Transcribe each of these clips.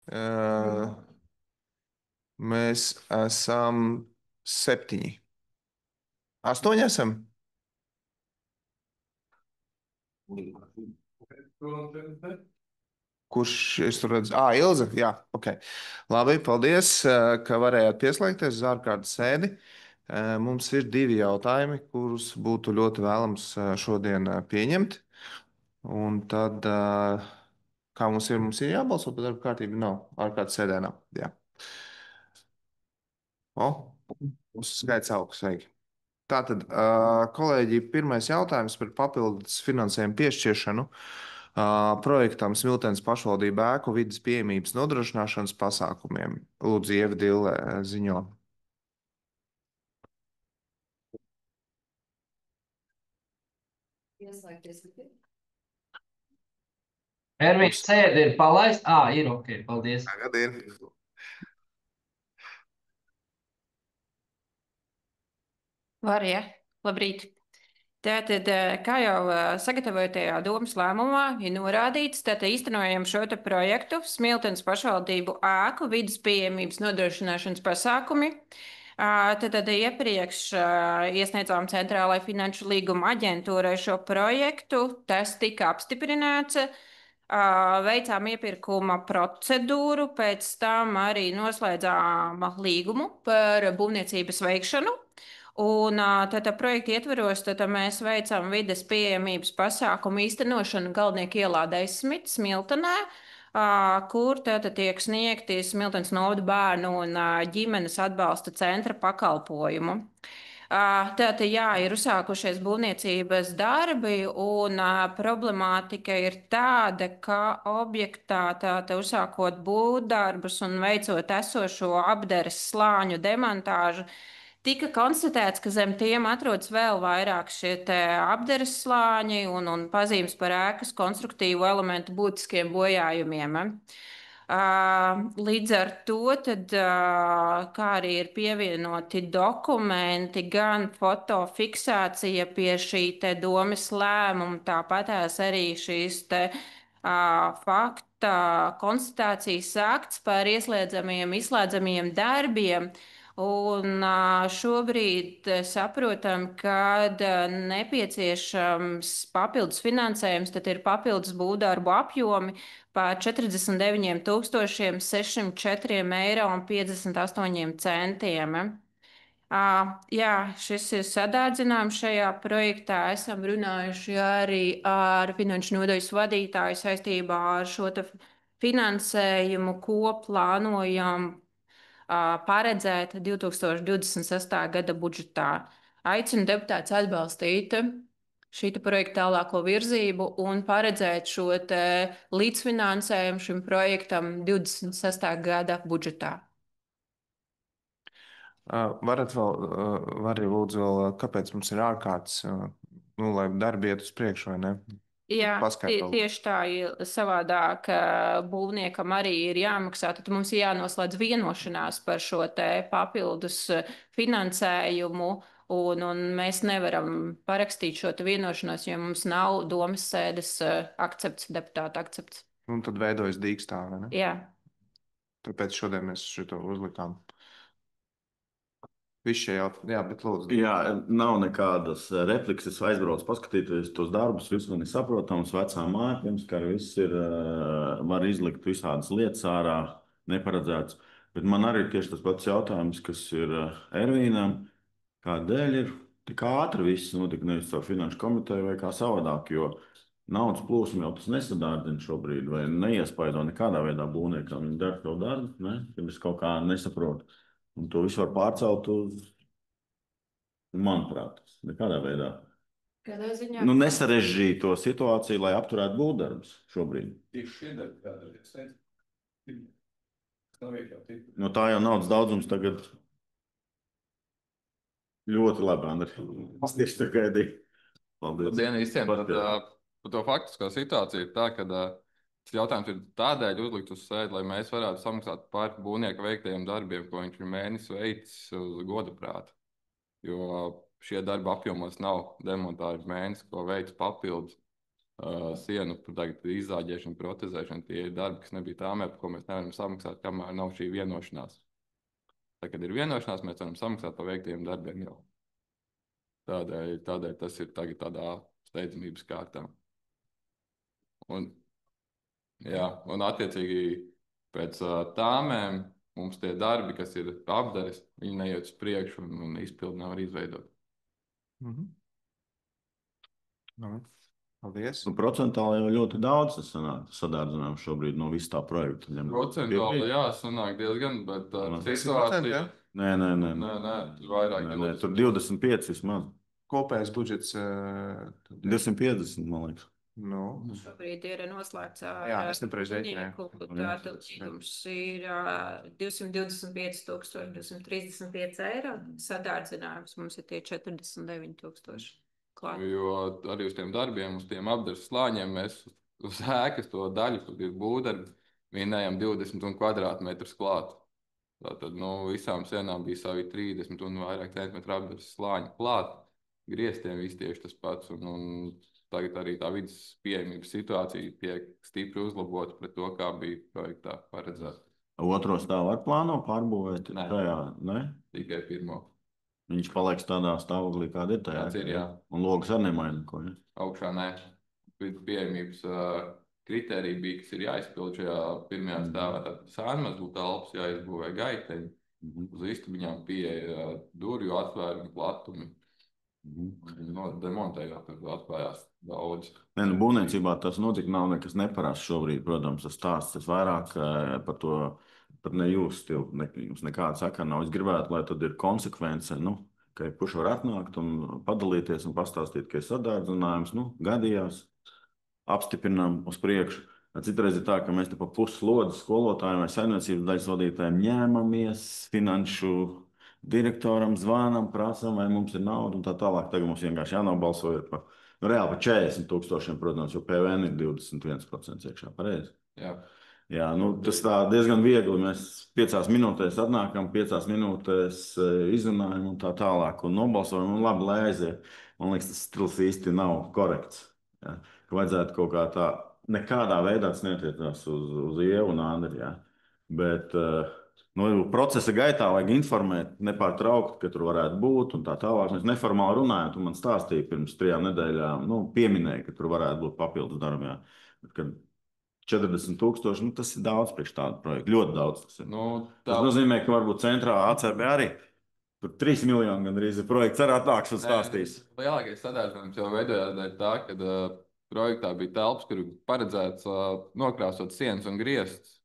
Uh, Mēs esam 7. 8 esam. Kurš es tur redzu? Ilza. Jā, ok. Labi, paldies, ka varējāt pieslēgties uz ārkārtas sēdi. Mums ir 2 jautājumi, kurus būtu ļoti vēlams šodien pieņemt. Un tad, kā mums ir jābalso par darba kārtību? Nav. Ārkārtas sēdē nav. Jā. O, mums skaits augsts. Sveiki. Tātad, kolēģi, pirmais jautājums par papildus finansējumu piešķiršanu projektam Smiltenes pašvaldību ēku vidas pieejamības nodrošināšanas pasākumiem. Lūdzu, Ieva Dille ziņo. Ervīns sēde ir palaist. Ir ok, paldies. Tagad ir. Var, ja? Labrīt. Tātad, kā jau sagatavotajā domas lēmumā ir norādīts, tad īstenojam šo te projektu Smiltenes pašvaldību ēku vidas pieejamības nodrošināšanas pasākumi. Tad iepriekš iesniedzām Centrālai finanšu līguma aģentūrai šo projektu. Tas tika apstiprināts. Veicām iepirkuma procedūru, pēc tam arī noslēdzām līgumu par būvniecības veikšanu. Un tad projekta ietveros mēs veicam vides pieejamības pasākumu īstenošanu Galdnieku ielā 10 Smiltenē, kur tad tiek sniegti Smiltenes novada bērnu un ģimenes atbalsta centra pakalpojumu. Tātad, jā, ir uzsākušies būvniecības darbi, un problemātika ir tāda, ka objektā tātad uzsākot būvdarbus un veicot esošo apdares slāņu demontāžu, tika konstatēts, ka zem tiem atrodas vēl vairāk šie apdares slāņi un pazīmes par ēkas konstruktīvu elementu būtiskiem bojājumiem. Līdz ar to, tad, kā arī ir pievienoti dokumenti, gan fotofiksācija pie šī te domas lēmuma, tāpatās arī šīs te fakta konstatācijas akts par ieslēdzamiem, izslēdzamiem darbiem. Un šobrīd saprotam, ka nepieciešams papildus finansējums, tad ir papildus būvdarbu apjomi par 49,604,58 eiro. Jā, šis ir sadārdzināms šajā projektā. Esam runājuši arī ar finanšu nodaļas vadītāju saistībā ar šo finansējumu, ko plānojam paredzēt 2026. gada budžetā. Aicinu deputātus atbalstīt šī projekta tālāko virzību un paredzēt šo līdzfinansējumu šim projektam 26. gada budžetā. Varat lūdzu vēl, kāpēc mums ir ārkārtas, lai darbi iet uz priekšu, vai ne? Jā, Paskaidro. tieši tā, savādāk būvniekam arī ir jāmaksā, tad mums ir jānoslēdz vienošanās par šo te papildus finansējumu, un mēs nevaram parakstīt šo te vienošanos, jo mums nav domas sēdes akcepts, deputāta akcepts. Un tad veidojas dīkstāve, vai ne? Jā. Tāpēc šodien mēs šito uzlikām. Visi šie jautājumi, jā, bet lūdzu. Jā, nav nekādas replikas. Es aizbraucu paskatīties tos darbus. Viss man ir saprotams. Vecā māja, pirms kā viss ir, var izlikt visādas lietas ārā, neparedzēts. Bet man arī ir tieši tas pats jautājums, kas ir Ervīnam. Kādēļ ir tik ātri viss notika nevis caur finanšu komiteju vai kā savādāk, jo naudas plūsmu jau tas nesadārdzina šobrīd vai neiespaido nekādā veidā būvniekam. Viņi dara to darbu, ne? Kad es kaut kā nesaprotu. Un to visu var pārcelt uz, manuprāt, nekādā veidā. Kādā ziņā? Nesarežģīt to situāciju, lai apturētu būvdarbus šobrīd. Tieši šie darbi, kādā es teicu, nav iekļauti. No tā jau naudas daudzums tagad ļoti labi, Andri. Es tieši tā gaidīju. Paldies. Labdien visiem. Tad, par to faktisko situāciju ir tā, ka šis jautājums ir tādēļ uzlikt uz sēdi, lai mēs varētu samaksāt par būvnieka veiktajiem darbiem, ko viņš ir mēnesi veicis uz goda prāta. Jo šie darba apjomos nav demontāžas mēnesis, ko veic papildus. sienu tagad izzāģēšana, protezēšana. Tie ir darbi, kas nebija tāmē, par ko mēs nevaram samaksāt, kamēr nav šī vienošanās. Tā, kad ir vienošanās, mēs varam samaksāt par veiktiem darbiem jau. Tādēļ tas ir tagad tādā steidzamības kārtā. Un attiecīgi pēc tāmēm mums tie darbi, kas ir apdares, viņi neiet uz priekšu un izpildi nevar izveidot. Paldies. Nu, procentāli jau ļoti daudz sadārdzinājums šobrīd no visu tā projektu. Procentuāli sanāk diezgan, bet situācija... Nē, tur vairāk. Nē, tur 25 vismaz. Kopējais budžets 250, man liekas. Šobrīd ir noslēgts es nepareizi rēķināju. Tātad līgums ir 225 235 eiro. Sadārdzinājums mums ir tie 49 000. Jo arī uz tiem darbiem, uz tiem apdares slāņiem mēs uz ēkas to daļu, kur ir būvdarbi, vienējam 20 kvadrātmetrus klāt. Tātad visām sienām bija savi 30 un vairāk centimetru apdares slāņi klāt. Grieztiem viss tieši tas pats. Un tagad arī tā vidas pieejamības situācija tiek stipri uzlabota pret to, kā bija projektā paredzēts. Otro stāvu var plāno pārbūvēt? Nē. Tikai pirmo. Viņš paliks tādā stāvoklī, kāda ir tajā. Ir, jā. Un logas arī nemaina ko, ja? Augšā nē. Pieejamības kritērija bija, kas ir jāizpild šajā pirmajā stāvā. Tātad sēnmazglu telpas jāizbūvē gaiteņi. Uz istabiņām pieeja durvju atvērumi, platumi. Demontējot, atklājās daudz. Būvniecībā tas notika, nav nekas neparasts šobrīd, protams, tas stāsts. Es vairāk par to, pat ne jūs stilu, jums nekāda sakara nav. Es gribētu, lai tad ir konsekvence, ka kurš var atnākt un padalīties un pastāstīt, ka ir sadārdzinājums, gadījās, apstiprinām uz priekšu. Citreiz ir tā, ka mēs te pa puslodzi skolotājiem vai saimniecības daļas vadītājiem ņēmamies, finanšu direktoram zvanam, prasam, vai mums ir nauda un tā tālāk. Tagad mums vienkārši jānobalso reāli par 40 000, protams, jo PVN ir 21% iekšā, pareizi? Jā, tas tā diezgan viegli. Mēs 5 minūtēs atnākam, 5 minūtēs izrunājam un tā tālāk un nobalsojam un labi, lai aiziet. Man liekas, tas stils īsti nav korekts. Ja? Ka vajadzētu kaut kā tā, nekādā veidā tas neatiecās uz Ievu un Andri, ja? Bet procesa gaitā vajag informēt nepārtraukti, ka tur varētu būt un tā tālāk. Mēs neformāli runājam, tu man stāstīji pirms 3 nedēļām, pieminēji, ka tur varētu būt papildus darbi, ja? Bet, kad 40 000, tas ir daudz priekš tādu projektu. Ļoti daudz tas ir. Tas nozīmē, ka varbūt centrā ACB arī tur 3 miljoni gandrīz ir projekts, arī atnāks un stāstīs. Lielākais sadārdzinājums jau veidojās dēļ tā, ka projektā bija telpas, kur paredzēts nokrāsot sienas un griestus.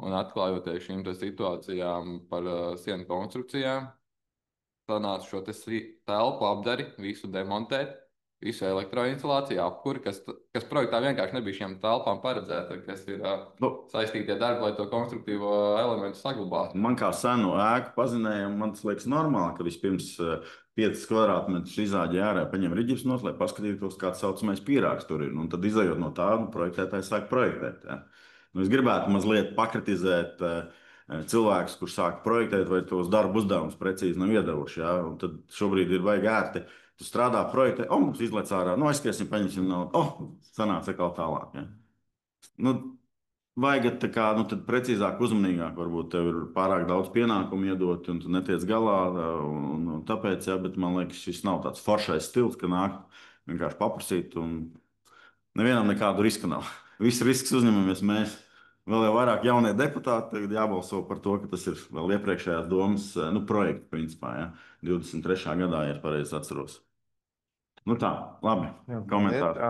Un atklājoties šīm situācijām par sienu konstrukcijām, sanāca šo telpu apdari, visu demontēt, visu elektroinstalāciju, apkuri, kas projektā vienkārši nebija šiem telpām paredzēta, kas ir saistītie darbi, lai to konstruktīvo elementu saglabātu. Man kā senu ēku pazinējam, man tas liekas normāli, ka vispirms 5 kvadrātmetrus izāģē ārā, paņem riģis not, lai paskatītos, kāds saucamais pīrāgs tur ir. Un tad izējot no tā, projektētājs sāk projektēt. Ja? Es gribētu mazliet pakritizēt cilvēkus, kurš sāk projektēt, vai tos darbu uzdevumus precīzi nav iedevuši. Ja? Un tad šobrīd ir vajag ērti. Tu strādā projektē, mums izlec ārā, aizskriesim, paņemsim naudu, sanāca atkal tālāk. Ja? Vajag tā kā, tad precīzāk, uzmanīgāk, varbūt tev ir pārāk daudz pienākumu iedot, un tu netiec galā, un tāpēc, ja, bet man liekas, šis nav tāds foršais stils, ka nāk vienkārši paprasīt, un nevienam nekādu riska nav. Visu risks uzņemamies mēs. Vēl jau vairāk jaunie deputāti, tagad jābalso par to, ka tas ir vēl iepriekšējās domas projekti, principā, ja, 23. gadā, ja pareizi atceros. Tā, labi, komentāri.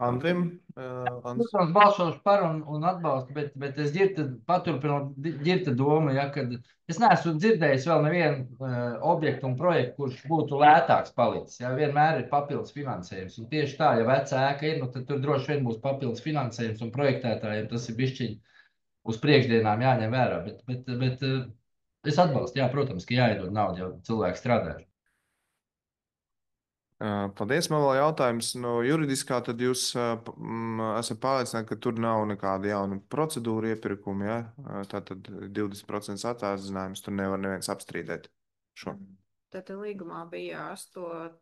Andrim? Protams, balsošu par un atbalstu, bet es paturpinot ģirta domu, ja, kad es neesmu dzirdējis vēl nevienu objektu un projektu, kurš būtu lētāks palicis. Ja, vienmēr ir papildus finansējums. Un tieši tā, ja vecā ēka ir, tad tur droši vien būs papildus finansējums un projektētājiem tas ir bišķiņ uz priekšdienām jāņem vērā. Bet es atbalstu, jā, protams, ka jāiedod naudu, jau cilvēki strādā. Paldies, man vēl jautājums. Juridiskā tad jūs esat pārliecināti, ka tur nav nekāda jauna procedūra iepirkuma, ja? Tātad 20% atvērzinājums, tur nevar neviens apstrīdēt šo. Tad līgumā bija 8.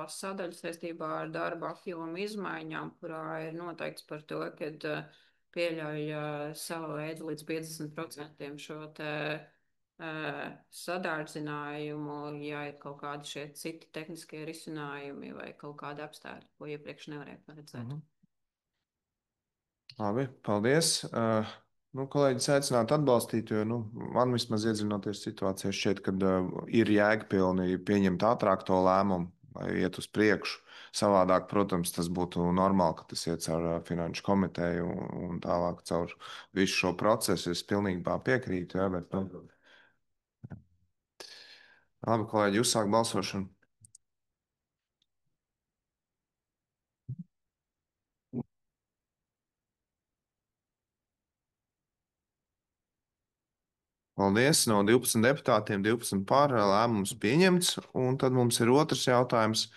sadaļa saistībā ar darba apjomu izmaiņām, kurā ir noteikts par to, ka pieļauj savu veidu līdz 50% šo te sadārdzinājumu, ja ir kaut kādi šie citi tehniskie risinājumi vai kaut kādi apstākļi, ko iepriekš nevarēja paredzēt. Labi, paldies. Kolēģis aicinātu atbalstīt, jo man vismaz iedzinoties situācijā šķiet, ka ir jēgpilni pieņemt ātrāk to lēmumu, lai iet uz priekšu. Savādāk, protams, tas būtu normāli, ka tas iet caur finanšu komiteju un tālāk caur visu šo procesu. Es pilnībā piekrītu, jā, bet, labi, kolēģi, uzsāk balsošanu. Paldies. No 12 deputātiem 12 pār lēmums pieņemts. Un tad mums ir otrs jautājums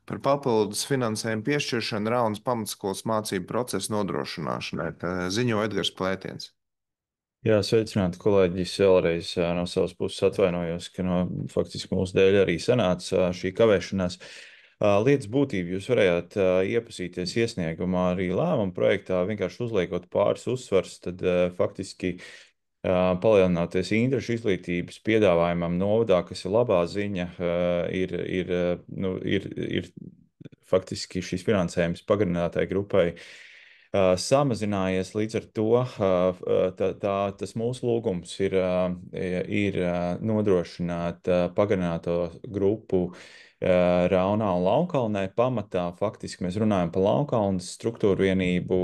par papildus finansējumu piešķiršanu Raunas pamatskolas mācību procesu nodrošināšanai. Tā ziņo Edgars Plētiens. Jā, sveicināti kolēģis. Vēlreiz no savas puses atvainojos, ka faktiski mūsu dēļ arī sanāca šī kavēšanās. Lietas būtību jūs varējāt iepazīties iesniegumā arī lēmuma projektā, vienkārši uzliekot pāris uzsvars, tad faktiski palielinoties interešu izglītības piedāvājumam novadā, kas ir labā ziņa, ir faktiski šīs finansējums pagarinātai grupai samazinājies. Līdz ar to tas mūsu lūgums ir nodrošināt pagarināto grupu Raunā un Launkalnē. Pamatā faktiski mēs runājam par Launkalnes struktūru vienību,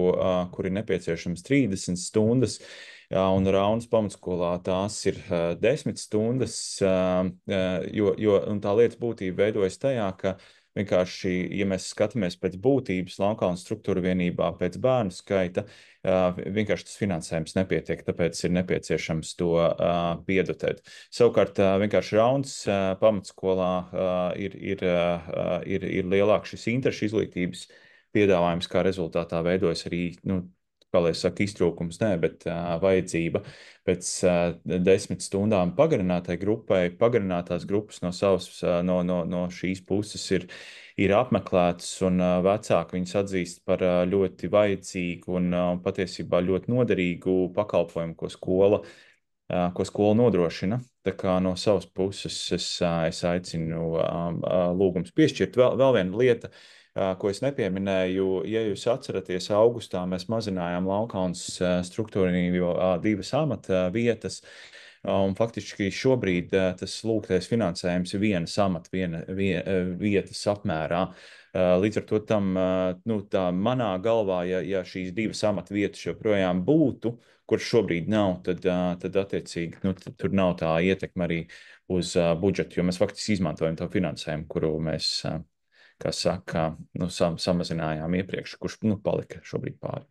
kur ir nepieciešams 30 stundas, un Raunas pamatskolā tās ir 10 stundas, un tā lietas būtība veidojas tajā, ka vienkārši, ja mēs skatāmies pēc būtības Launkalnes struktūra vienībā pēc bērnu skaita, vienkārši tas finansējums nepietiek, tāpēc ir nepieciešams to piedotēt. Savukārt vienkārši Raunas pamatskolā ir lielāks šis interešu izglītības piedāvājums, kā rezultātā veidojas arī, kā lai saka, iztrūkums, bet vajadzība pēc 10 stundām pagarinātai grupai. Pagarinātās grupas no šīs puses ir apmeklētas, un vecāki viņus atzīst par ļoti vajadzīgu un patiesībā ļoti noderīgu pakalpojumu, ko skola nodrošina. Tā kā no savas puses es aicinu lūgums piešķirt. Vēl viena lieta, ko es nepieminēju, ja jūs atceraties, augustā mēs mazinājām Launkalnes struktūrību 2 amata vietas, un faktiski šobrīd tas lūgtais finansējums ir 1 amata vietas apmērā. Līdz ar to tā manā galvā, ja šīs 2 amata vietas joprojām būtu, kurš šobrīd nav, tad attiecīgi tur nav tā ietekme arī uz budžetu, jo mēs faktiski izmantojam to finansējumu, kuru mēs kā saka, samazinājām iepriekš, kurš palika šobrīd pāri.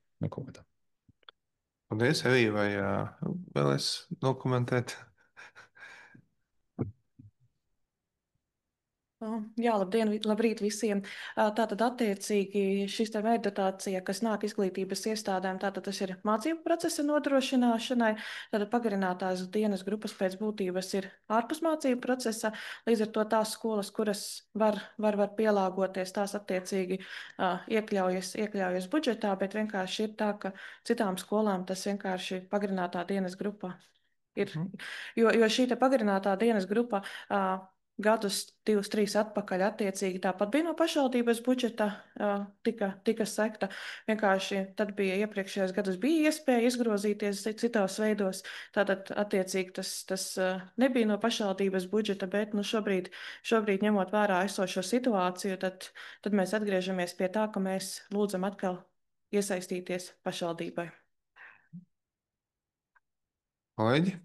Paldies, Evija, vai vēlies dokumentēt? Jā, labdien, labrīt visiem. Tātad attiecīgi šis te mērķdotācija, kas nāk izglītības iestādēm, tātad tas ir mācību procesa nodrošināšanai, tātad pagarinātās dienas grupas pēc būtības ir ārpus mācību procesa, līdz ar to tās skolas, kuras var pielāgoties, tās attiecīgi iekļaujas budžetā, bet vienkārši ir tā, ka citām skolām tas vienkārši pagarinātā dienas grupa ir, jo šī te pagarinātā dienas grupa gadus 2-3 atpakaļ attiecīgi tāpat bija no pašvaldības budžeta tika sekta. Vienkārši tad bija iepriekšējos gadus bija iespēja izgrozīties citos veidos. Tātad attiecīgi tas nebija no pašvaldības budžeta, bet šobrīd ņemot vērā esošo situāciju, tad mēs atgriežamies pie tā, ka mēs lūdzam atkal iesaistīties pašvaldībai. Kolēģi?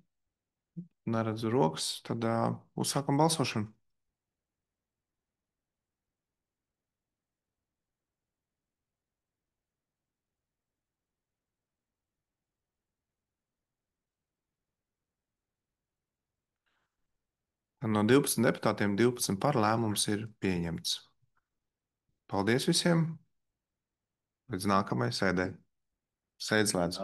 Neredzu rokas, tad uzsākam balsošanu. No 12 deputātiem 12 par lēmums ir pieņemts. Paldies visiem! Līdz nākamajai sēdē. Sēdz slēdz.